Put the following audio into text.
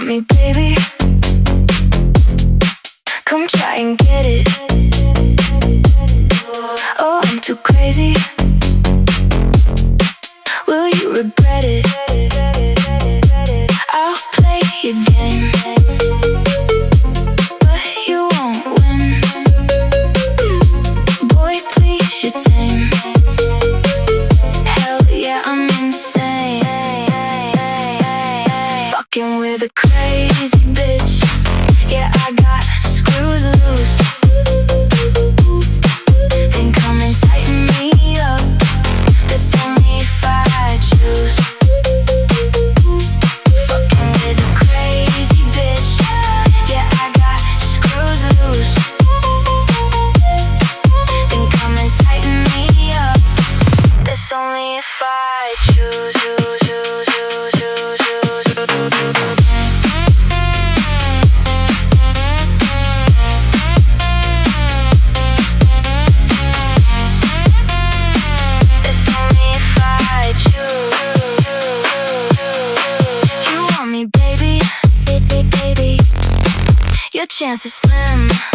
want me, baby? Come try and get it. Oh, I'm too crazy. Will you regret it? I'll play your game, but you won't win. Boy, please, you're tame. Hell yeah, I'm insane. Fucking with a crazy bitch. Yeah, I got screws loose. Then come and tighten me up. That's only if I choose. Fucking with a crazy bitch. Yeah, I got screws loose. Then come and tighten me up. That's only if I choose. Your chance is slim.